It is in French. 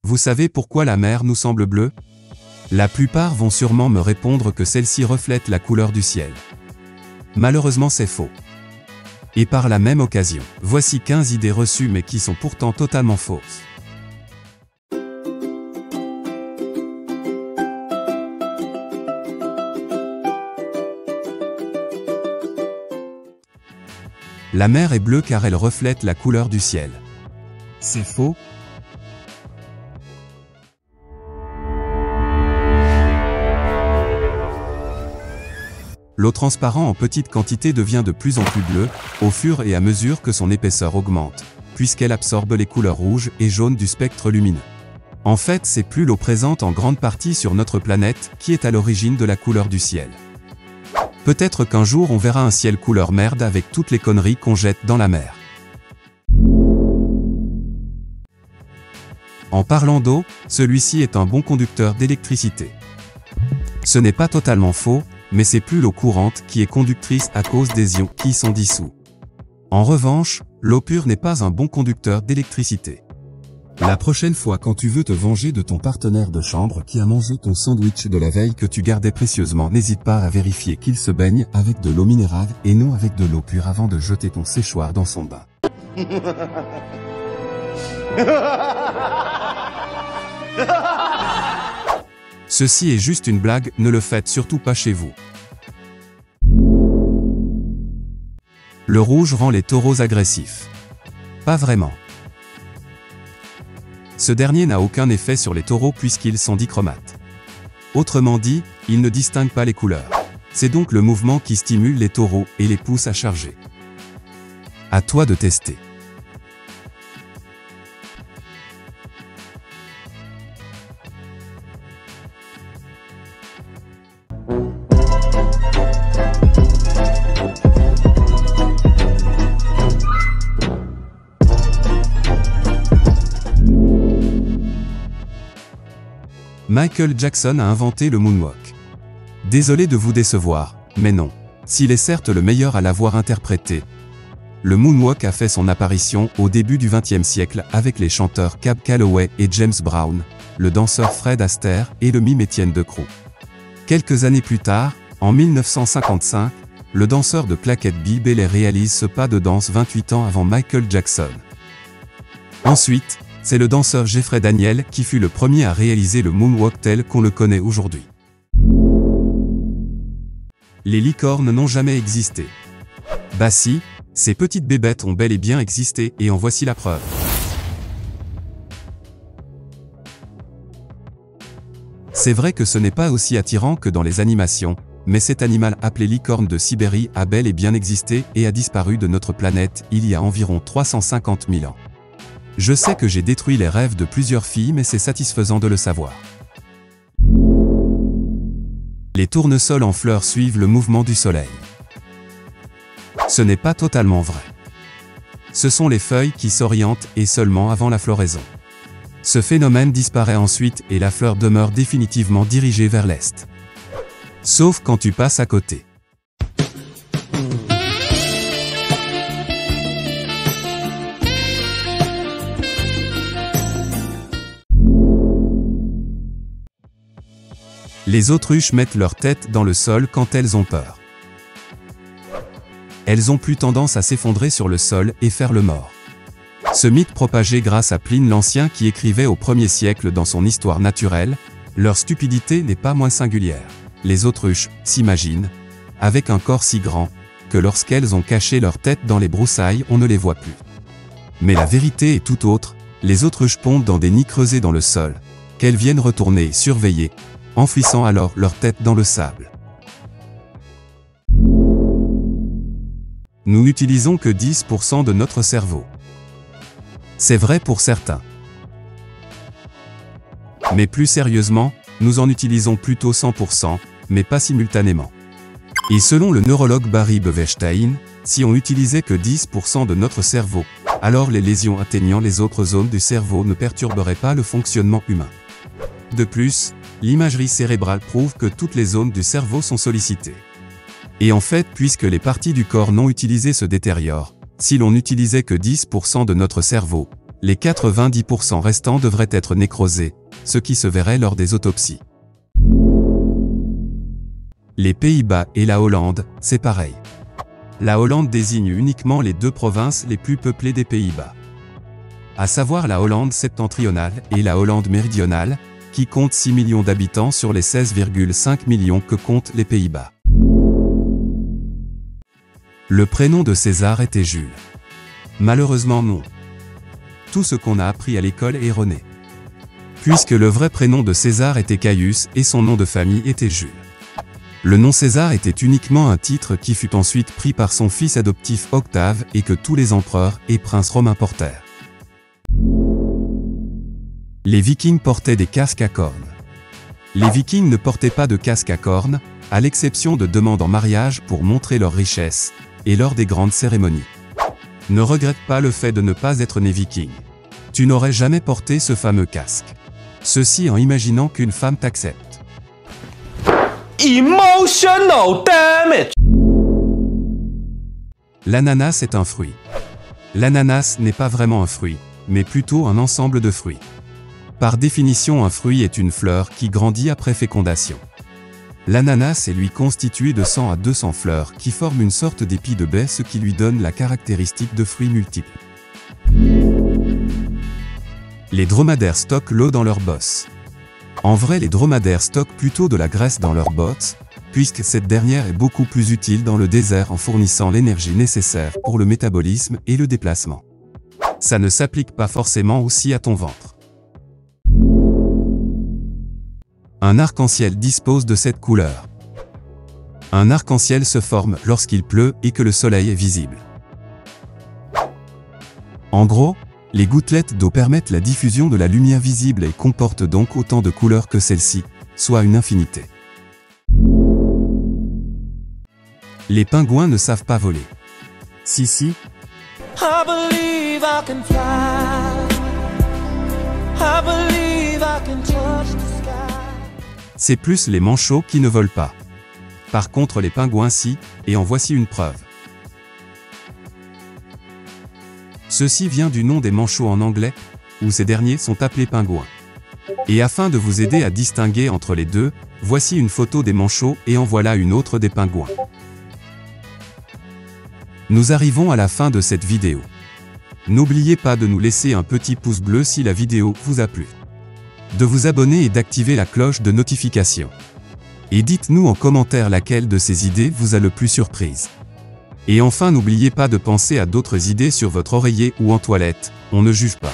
Vous savez pourquoi la mer nous semble bleue? La plupart vont sûrement me répondre que celle-ci reflète la couleur du ciel. Malheureusement c'est faux. Et par la même occasion, voici 15 idées reçues mais qui sont pourtant totalement fausses. La mer est bleue car elle reflète la couleur du ciel. C'est faux? L'eau transparente en petite quantité devient de plus en plus bleue, au fur et à mesure que son épaisseur augmente, puisqu'elle absorbe les couleurs rouges et jaunes du spectre lumineux. En fait, c'est plus l'eau présente en grande partie sur notre planète qui est à l'origine de la couleur du ciel. Peut-être qu'un jour on verra un ciel couleur merde avec toutes les conneries qu'on jette dans la mer. En parlant d'eau, celui-ci est un bon conducteur d'électricité. Ce n'est pas totalement faux, mais c'est plus l'eau courante qui est conductrice à cause des ions qui y sont dissous. En revanche, l'eau pure n'est pas un bon conducteur d'électricité. La prochaine fois quand tu veux te venger de ton partenaire de chambre qui a mangé ton sandwich de la veille que tu gardais précieusement, n'hésite pas à vérifier qu'il se baigne avec de l'eau minérale et non avec de l'eau pure avant de jeter ton séchoir dans son bain. Ceci est juste une blague, ne le faites surtout pas chez vous. Le rouge rend les taureaux agressifs. Pas vraiment. Ce dernier n'a aucun effet sur les taureaux puisqu'ils sont dichromates. Autrement dit, ils ne distinguent pas les couleurs. C'est donc le mouvement qui stimule les taureaux et les pousse à charger. À toi de tester. Michael Jackson a inventé le moonwalk. Désolé de vous décevoir, mais non. S'il est certes le meilleur à l'avoir interprété, le moonwalk a fait son apparition au début du XXe siècle avec les chanteurs Cab Calloway et James Brown, le danseur Fred Astaire et le mime Étienne Decroux. Quelques années plus tard, en 1955, le danseur de claquettes Bill Bailey réalise ce pas de danse 28 ans avant Michael Jackson. Ensuite, c'est le danseur Jeffrey Daniel qui fut le premier à réaliser le moonwalk tel qu'on le connaît aujourd'hui. Les licornes n'ont jamais existé. Bah si, ces petites bébêtes ont bel et bien existé et en voici la preuve. C'est vrai que ce n'est pas aussi attirant que dans les animations, mais cet animal appelé licorne de Sibérie a bel et bien existé et a disparu de notre planète il y a environ 350 000 ans. Je sais que j'ai détruit les rêves de plusieurs filles mais c'est satisfaisant de le savoir. Les tournesols en fleurs suivent le mouvement du soleil. Ce n'est pas totalement vrai. Ce sont les feuilles qui s'orientent et seulement avant la floraison. Ce phénomène disparaît ensuite et la fleur demeure définitivement dirigée vers l'est. Sauf quand tu passes à côté. Les autruches mettent leur tête dans le sol quand elles ont peur. Elles ont plus tendance à s'effondrer sur le sol et faire le mort. Ce mythe propagé grâce à Pline l'Ancien qui écrivait au 1er siècle dans son Histoire naturelle, leur stupidité n'est pas moins singulière. Les autruches s'imaginent, avec un corps si grand, que lorsqu'elles ont caché leur tête dans les broussailles on ne les voit plus. Mais la vérité est tout autre, les autruches pondent dans des nids creusés dans le sol, qu'elles viennent retourner et surveiller, enfouissant alors leur tête dans le sable. Nous n'utilisons que 10% de notre cerveau. C'est vrai pour certains. Mais plus sérieusement, nous en utilisons plutôt 100%, mais pas simultanément. Et selon le neurologue Barry Beverstein, si on utilisait que 10% de notre cerveau, alors les lésions atteignant les autres zones du cerveau ne perturberaient pas le fonctionnement humain. De plus, l'imagerie cérébrale prouve que toutes les zones du cerveau sont sollicitées. Et en fait, puisque les parties du corps non utilisées se détériorent, si l'on n'utilisait que 10% de notre cerveau, Les 90% restants devraient être nécrosés, ce qui se verrait lors des autopsies. Les Pays-Bas et la Hollande, c'est pareil. La Hollande désigne uniquement les 2 provinces les plus peuplées des Pays-Bas, à savoir la Hollande septentrionale et la Hollande méridionale, qui compte 6 millions d'habitants sur les 16,5 millions que comptent les Pays-Bas. Le prénom de César était Jules. Malheureusement non. Tout ce qu'on a appris à l'école est erroné. Puisque le vrai prénom de César était Caius et son nom de famille était Jules. Le nom César était uniquement un titre qui fut ensuite pris par son fils adoptif Octave et que tous les empereurs et princes romains portèrent. Les Vikings portaient des casques à cornes. Les Vikings ne portaient pas de casque à cornes, à l'exception de demandes en mariage pour montrer leur richesse, et lors des grandes cérémonies. Ne regrette pas le fait de ne pas être né viking. Tu n'aurais jamais porté ce fameux casque. Ceci en imaginant qu'une femme t'accepte. Emotional damage. L'ananas est un fruit. L'ananas n'est pas vraiment un fruit, mais plutôt un ensemble de fruits. Par définition, un fruit est une fleur qui grandit après fécondation. L'ananas est lui constitué de 100 à 200 fleurs qui forment une sorte d'épi de baie, ce qui lui donne la caractéristique de fruits multiples. Les dromadaires stockent l'eau dans leurs bosses. En vrai, les dromadaires stockent plutôt de la graisse dans leurs bottes, puisque cette dernière est beaucoup plus utile dans le désert en fournissant l'énergie nécessaire pour le métabolisme et le déplacement. Ça ne s'applique pas forcément aussi à ton ventre. Un arc-en-ciel dispose de cette couleur. Un arc-en-ciel se forme lorsqu'il pleut et que le soleil est visible. En gros, les gouttelettes d'eau permettent la diffusion de la lumière visible et comportent donc autant de couleurs que celle-ci, soit une infinité. Les pingouins ne savent pas voler. Si. I believe I can fly. I believe I can touch the sky. C'est plus les manchots qui ne volent pas. Par contre les pingouins si, et en voici une preuve. Ceci vient du nom des manchots en anglais, où ces derniers sont appelés pingouins. Et afin de vous aider à distinguer entre les deux, voici une photo des manchots et en voilà une autre des pingouins. Nous arrivons à la fin de cette vidéo. N'oubliez pas de nous laisser un petit pouce bleu si la vidéo vous a plu, de vous abonner et d'activer la cloche de notification. Et dites-nous en commentaire laquelle de ces idées vous a le plus surprise. Et enfin n'oubliez pas de penser à d'autres idées sur votre oreiller ou en toilette, on ne juge pas.